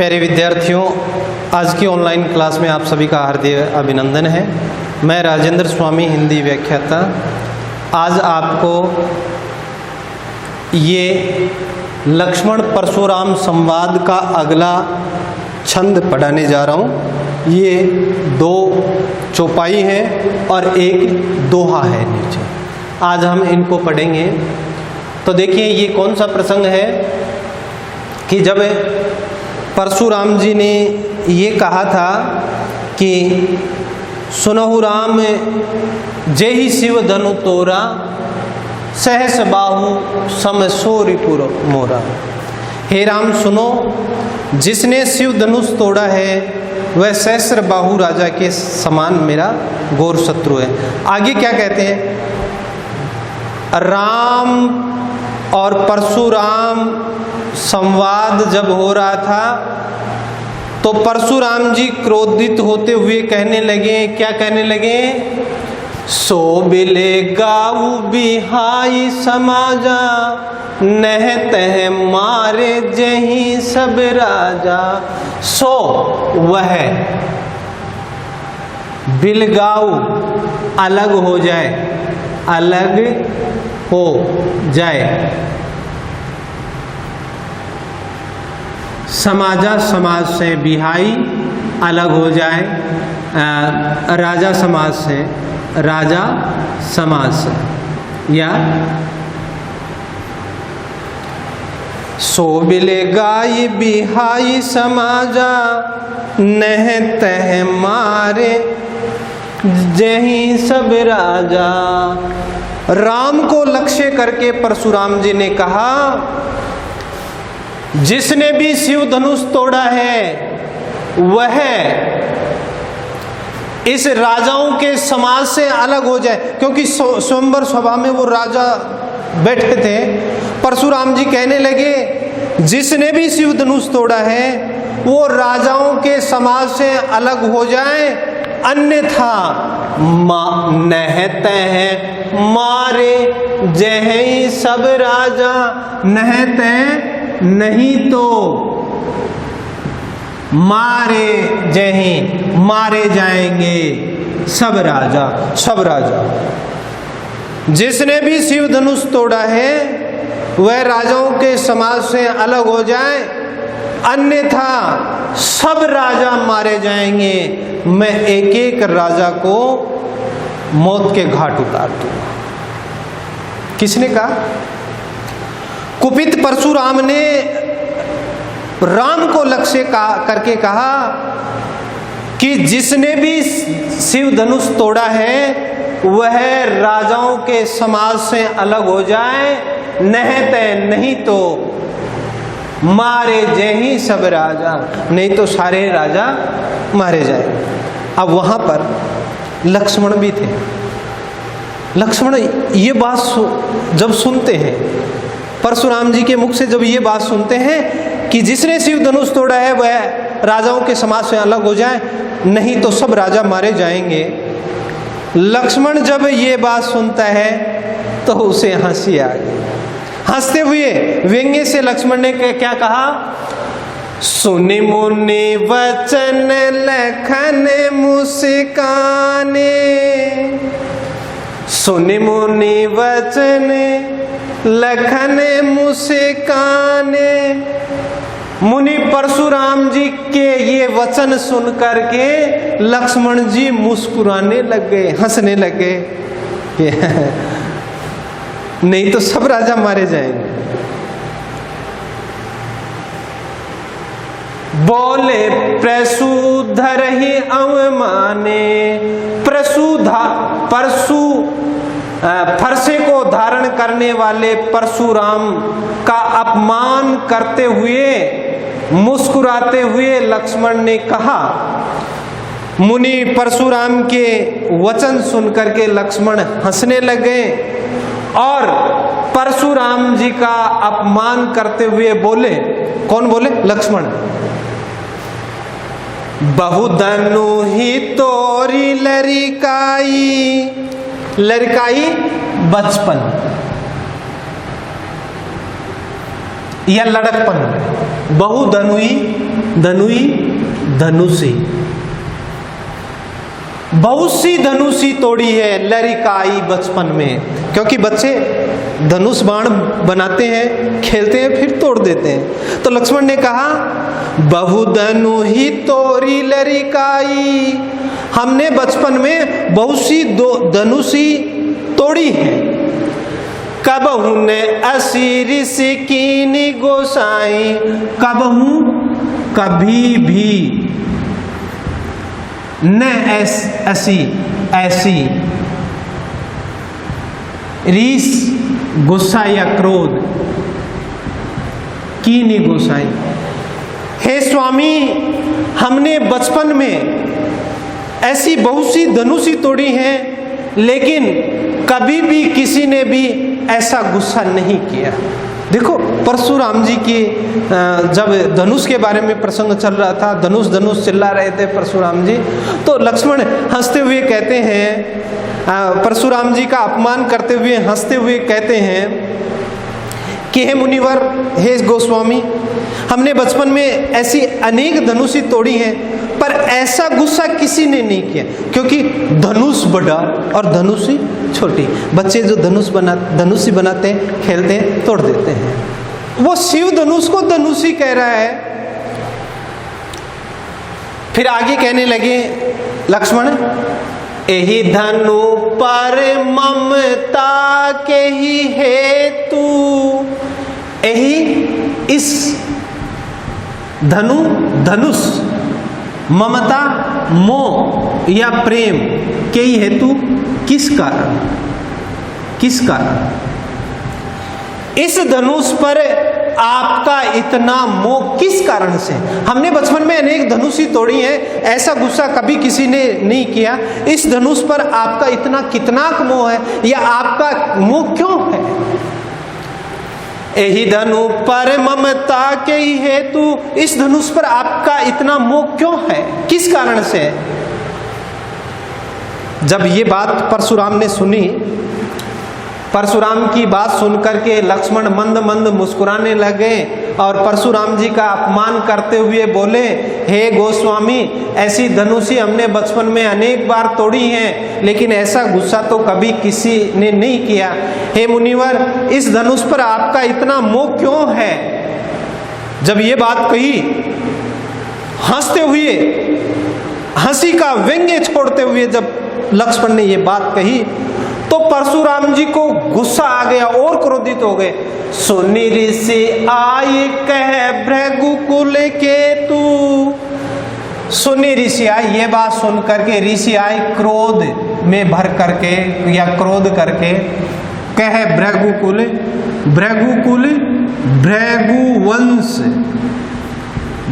प्यारे विद्यार्थियों, आज की ऑनलाइन क्लास में आप सभी का हार्दिक अभिनंदन है। मैं राजेंद्र स्वामी, हिंदी व्याख्याता, आज आपको ये लक्ष्मण परशुराम संवाद का अगला छंद पढ़ाने जा रहा हूँ। ये 2 चौपाई है और एक दोहा है नीचे। आज हम इनको पढ़ेंगे। तो देखिए, ये कौन सा प्रसंग है कि जब परशुराम जी ने ये कहा था कि सुनहु राम जेहि शिव धनु तोरा, सहस बाहु सम सो रिपुर मोरा। हे राम सुनो, जिसने शिव धनुष तोड़ा है वह सहस्र बाहु राजा के समान मेरा घोर शत्रु है। आगे क्या कहते हैं? राम और परशुराम संवाद जब हो रहा था तो परशुराम जी क्रोधित होते हुए कहने लगे, क्या कहने लगे? सो बिले गाऊ बिहाई समाजा, नह तह मारे जही सब राजा। सो वह बिलगाऊ अलग हो जाए, अलग हो जाए, समाजा समाज से, बिहाई अलग हो जाए, राजा समाज से, राजा समाज से, या सो बिले गाई बिहाई समाजा, नह तह मारे जही सब राजा। राम को लक्ष्य करके परशुराम जी ने कहा, जिसने भी शिव धनुष तोड़ा है वह इस राजाओं के समाज से अलग हो जाए। क्योंकि स्वयंवर सभा में वो राजा बैठे थे। परशुराम जी कहने लगे, जिसने भी शिव धनुष तोड़ा है वो राजाओं के समाज से अलग हो जाए, अन्यथा नहते हैं मारे जय सब राजा। नहते नहीं तो मारे जही, मारे जाएंगे सब राजा, सब राजा। जिसने भी शिव धनुष तोड़ा है वह राजाओं के समाज से अलग हो जाए, अन्यथा सब राजा मारे जाएंगे। मैं एक एक राजा को मौत के घाट उतार दूंगा। किसने कहा? कुपित परशुराम ने राम को लक्ष्य करके कहा कि जिसने भी शिव धनुष तोड़ा है वह राजाओं के समाज से अलग हो जाए, नहते नहीं तो मारे जही सब राजा, नहीं तो सारे राजा मारे जाए। अब वहां पर लक्ष्मण भी थे। लक्ष्मण ये बात जब सुनते हैं, परशुराम जी के मुख से जब ये बात सुनते हैं कि जिसने शिव धनुष तोड़ा है वह राजाओं के समाज से अलग हो जाए, नहीं तो सब राजा मारे जाएंगे। लक्ष्मण जब ये बात सुनता है तो उसे हंसी आ गई। हंसते हुए व्यंग्य से लक्ष्मण ने क्या कहा? सुनि मुनि वचन लखन मुस्काने, सुनि मुनि वचन लखन मुस्काने। मुनि परशुराम जी के ये वचन सुन करके लक्ष्मण जी मुस्कुराने लग गए, हंसने लगे। नहीं तो सब राजा मारे जाएंगे। बोले प्रसूधर ही अवमाने, परशु फरसे को धारण करने वाले परशुराम का अपमान करते हुए, मुस्कुराते हुए लक्ष्मण ने कहा। मुनि परशुराम के वचन सुनकर के लक्ष्मण हंसने लगे और परशुराम जी का अपमान करते हुए बोले। कौन बोले? लक्ष्मण। बहुधनु ही तोरी लरिकाई, लड़काई बचपन या लड़कपन, बहुधनुई धनुई धनुषी। बहुत सी धनुषी तोड़ी है लड़िकाई बचपन में, क्योंकि बच्चे धनुष बाण बनाते हैं, खेलते हैं, फिर तोड़ देते हैं। तो लक्ष्मण ने कहा बहुधनु ही तोरी लड़िकाई, हमने बचपन में बहुत सी धनुषी तोड़ी है। कबहू ने असी ऋषि कीनी गोसाई, कबहू कभी भी, न ऐसी ऐसी, रीस गुस्सा या क्रोध, कीनी गोसाई। हे स्वामी, हमने बचपन में ऐसी बहुत सी धनुषी तोड़ी हैं, लेकिन कभी भी किसी ने भी ऐसा गुस्सा नहीं किया। देखो परशुराम जी की जब धनुष के बारे में प्रसंग चल रहा था, धनुष धनुष चिल्ला रहे थे परशुराम जी, तो लक्ष्मण हंसते हुए कहते हैं, परशुराम जी का अपमान करते हुए हंसते हुए कहते हैं कि हे मुनिवर, हे गोस्वामी, हमने बचपन में ऐसी अनेक धनुषी तोड़ी हैं, पर ऐसा गुस्सा किसी ने नहीं किया, क्योंकि धनुष बड़ा और धनुषी छोटी। बच्चे जो धनुषी बनाते हैं, खेलते हैं, तोड़ देते हैं। वो शिव धनुष को धनुषी कह रहा है। फिर आगे कहने लगे लक्ष्मण, एही धनु पर ममता के ही हेतु, एही इस धनुष ममता मोह या प्रेम के ही हेतु, किस कारण, किस कारण इस धनुष पर आपका इतना मोह किस कारण से? हमने बचपन में अनेक धनुषी तोड़ी हैं, ऐसा गुस्सा कभी किसी ने नहीं किया। इस धनुष पर आपका इतना कितना मोह है, या आपका मोह क्यों है? यही धनु पर ममता के ही हेतु, इस धनुष पर आपका इतना मोह क्यों है, किस कारण से? जब ये बात परशुराम ने सुनी, परशुराम की बात सुनकर के लक्ष्मण मंद मंद मुस्कुराने लगे और परशुराम जी का अपमान करते हुए बोले, हे गोस्वामी, ऐसी धनुषी हमने बचपन में अनेक बार तोड़ी हैं, लेकिन ऐसा गुस्सा तो कभी किसी ने नहीं किया। हे मुनिवर, इस धनुष पर आपका इतना मोह क्यों है? जब ये बात कही, हंसते हुए, हंसी का व्यंग्य छोड़ते हुए जब लक्ष्मण ने ये बात कही, तो परशुराम जी को गुस्सा आ गया और क्रोधित हो गए। सुनी ऋषि आए कह भृगुकुल केतु, सुनी ऋषि आए, ये बात सुन करके ऋषि आए क्रोध में भर करके या क्रोध करके, कह भृगुकुल, भृगुकुल भृगुवंश,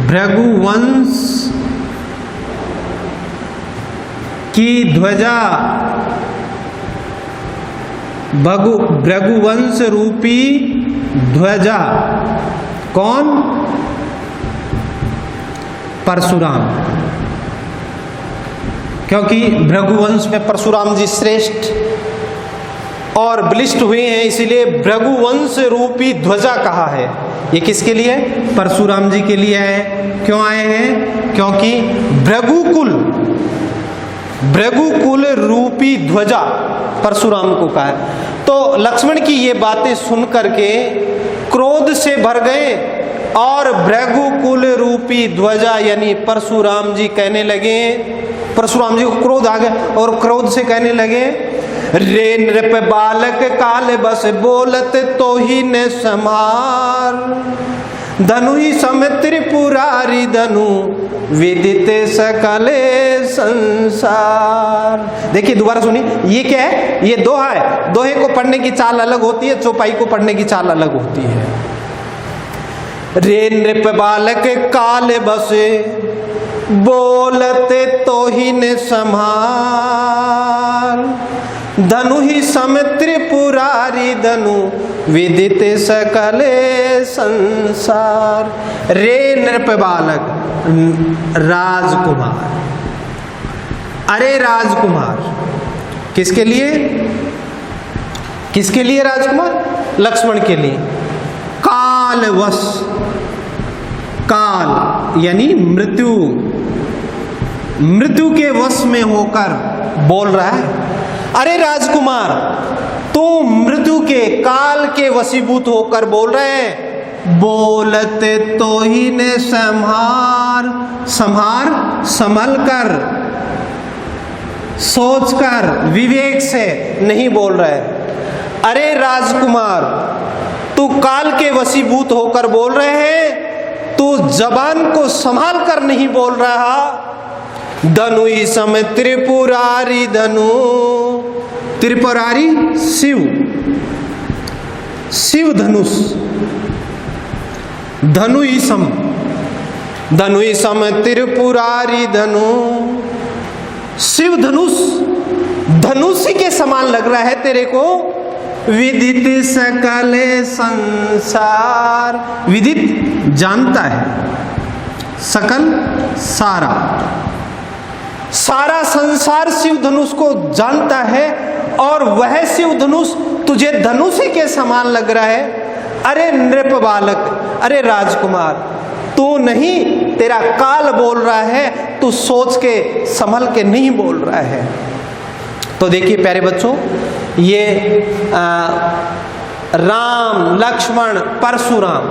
भृगुवंश की ध्वजा, भृगुवंश रूपी ध्वजा, कौन? परशुराम। क्योंकि भृगुवंश में परशुराम जी श्रेष्ठ और बलिष्ठ हुए हैं, इसीलिए भृगुवंश रूपी ध्वजा कहा है। ये किसके लिए? परशुराम जी के लिए है। क्यों आए हैं? क्योंकि भृगुकुल रूपी ध्वजा परशुराम को कहा है। तो लक्ष्मण की ये बातें सुन करके क्रोध से भर गए और भृगुकुल रूपी ध्वजा यानी परशुराम जी कहने लगे, परशुराम जी को क्रोध आ गया और क्रोध से कहने लगे, रे नृप बालक काल बस बोलत तो ही न संहार, धनु ही सम त्रिपुरारी धनु विदित सकले संसार। देखिए दोबारा सुनिए, ये क्या है? ये दोहा है। दोहे को पढ़ने की चाल अलग होती है, चौपाई को पढ़ने की चाल अलग होती है। रे नृप बालक काल बसे बोलते तो ही न संहार, धनु ही सम त्रिपुरारी धनु विदित सकले संसार। रे नृप बालक, राजकुमार, अरे राजकुमार, किसके लिए? किसके लिए राजकुमार? लक्ष्मण के लिए। कालवश, काल यानी मृत्यु, मृत्यु के वश में होकर बोल रहा है। अरे राजकुमार, तू मृत्यु के काल के वशीभूत होकर बोल रहे हैं। बोलते तो ही ने संहार, संहार संभल कर, सोचकर, विवेक से नहीं बोल रहे। अरे राजकुमार, तू काल के वशीभूत होकर बोल रहे हैं, तू जबान को संभाल कर नहीं बोल रहा। धनु ही सम त्रिपुरारी, धनु त्रिपुरारी शिव, शिव धनुष, धनु ही सम, धनु ही सम त्रिपुरारी धनु, शिव धनुष, धनुष के समान लग रहा है तेरे को। विदित सकल संसार, विदित जानता है, सकल सारा, सारा संसार शिव धनुष को जानता है और वह शिव धनुष तुझे धनुष के समान लग रहा है। अरे नृप बालक, अरे राजकुमार, तू नहीं, तेरा काल बोल रहा है, तू सोच के संभल के नहीं बोल रहा है। तो देखिए प्यारे बच्चों, ये राम, लक्ष्मण, परशुराम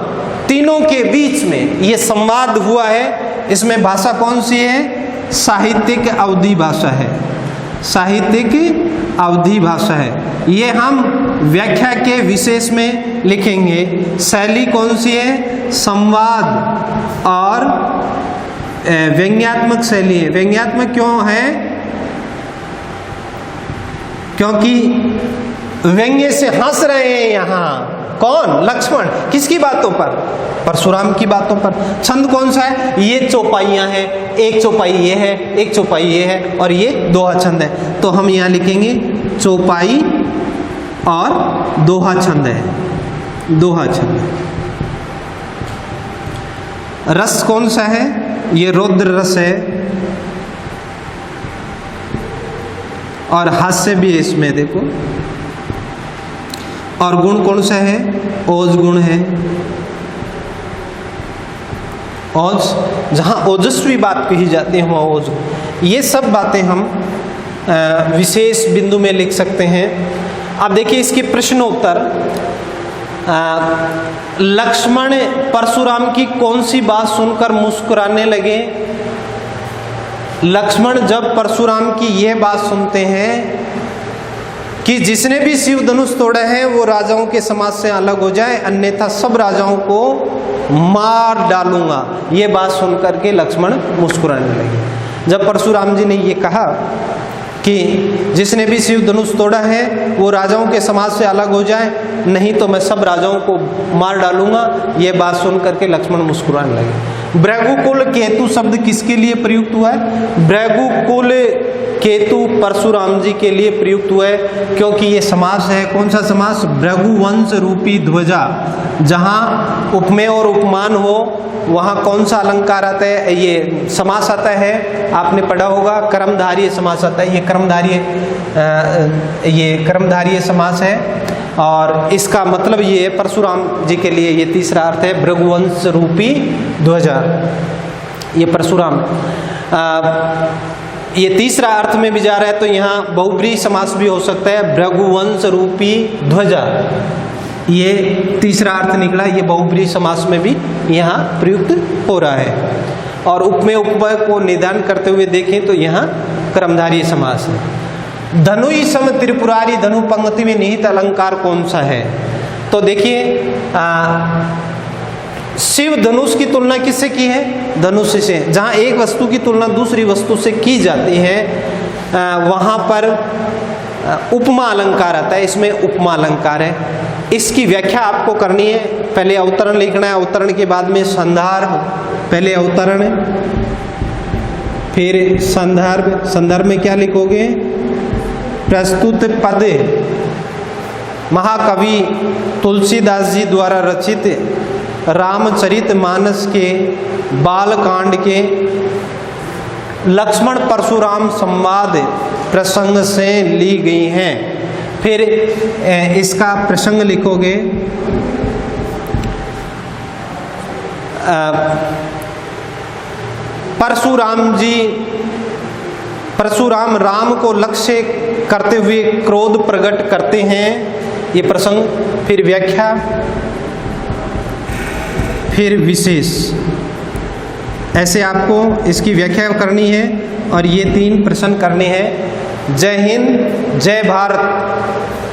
तीनों के बीच में ये संवाद हुआ है। इसमें भाषा कौन सी है? साहित्यिक अवधि भाषा है, साहित्यिक अवधि भाषा है। ये हम व्याख्या के विशेष में लिखेंगे। शैली कौन सी है? संवाद और व्यंग्यात्मक शैली है। व्यंग्यात्मक क्यों है? क्योंकि व्यंग्य से हंस रहे हैं यहाँ। कौन? लक्ष्मण। किसकी बातों पर? परशुराम की बातों पर। छंद कौन सा है? ये चौपाइयाँ हैं, एक चौपाई ये है, एक चौपाई ये है और ये दोहा छंद है। तो हम यहाँ लिखेंगे चौपाई और दोहा छंद है, दोहा छंद। रस कौन सा है? ये रौद्र रस है और हास्य भी है इसमें, देखो। और गुण कौन सा है? ओज गुण है। ओज, जहाँ ओजस्वी बात कही जाती है वहाँ ओज। ये सब बातें हम विशेष बिंदु में लिख सकते हैं। अब देखिए इसके प्रश्नोत्तर। लक्ष्मण परशुराम की कौन सी बात सुनकर मुस्कुराने लगे? लक्ष्मण जब परशुराम की यह बात सुनते हैं कि जिसने भी शिव धनुष तोड़ा है वो राजाओं के समाज से अलग हो जाए, अन्यथा सब राजाओं को मार डालूंगा, ये बात सुनकर के लक्ष्मण मुस्कुराने लगे। जब परशुराम जी ने ये कहा कि जिसने भी शिव धनुष तोड़ा है वो राजाओं के समाज से अलग हो जाए, नहीं तो मैं सब राजाओं को मार डालूंगा, ये बात सुनकर के लक्ष्मण मुस्कुराने लगे। भृगुकुल केतु शब्द किसके लिए प्रयुक्त हुआ है? भृगुकुल केतु परशुराम जी के लिए प्रयुक्त हुआ है, क्योंकि ये समास है। कौन सा समास? भृगुवंश रूपी ध्वजा। जहाँ उपमेय और उपमान हो वहाँ कौन सा अलंकार आता है? ये समास आता है, आपने पढ़ा होगा, कर्मधारय समास आता है। ये कर्मधारय समास है और इसका मतलब ये है परशुराम जी के लिए ये तीसरा अर्थ है, भृगुवंश रूपी ध्वजा। ये परशुराम ये तीसरा अर्थ में भी जा रहा है, तो यहाँ बहुब्रीहि समास भी हो सकता है। भृगुवंश रूपी ध्वजा, ये तीसरा अर्थ निकला। ये बहुब्रीहि समास में भी यहाँ प्रयुक्त हो रहा है। और उपमेय उपमेय को निदान करते हुए देखें तो यहाँ कर्मधारय समास है। धनु ही सम त्रिपुरारी, धनु पंक्ति में निहित अलंकार कौन सा है? तो देखिए शिव धनुष की तुलना किससे की है? धनुष से। जहाँ एक वस्तु की तुलना दूसरी वस्तु से की जाती है वहाँ पर उपमा अलंकार आता है। इसमें उपमा अलंकार है। इसकी व्याख्या आपको करनी है। पहले अवतरण लिखना है, अवतरण के बाद में संदर्भ। पहले अवतरण, फिर संदर्भ। संदर्भ में क्या लिखोगे? प्रस्तुत पद महाकवि तुलसीदास जी द्वारा रचित रामचरित मानस के बालकांड के लक्ष्मण परशुराम संवाद प्रसंग से ली गई हैं। फिर इसका प्रसंग परशुराम राम को लक्ष्य करते हुए क्रोध प्रकट करते हैं, ये प्रसंग। फिर व्याख्या, फिर विशेष, ऐसे आपको इसकी व्याख्या करनी है और ये 3 प्रश्न करने हैं। जय हिंद, जय भारत।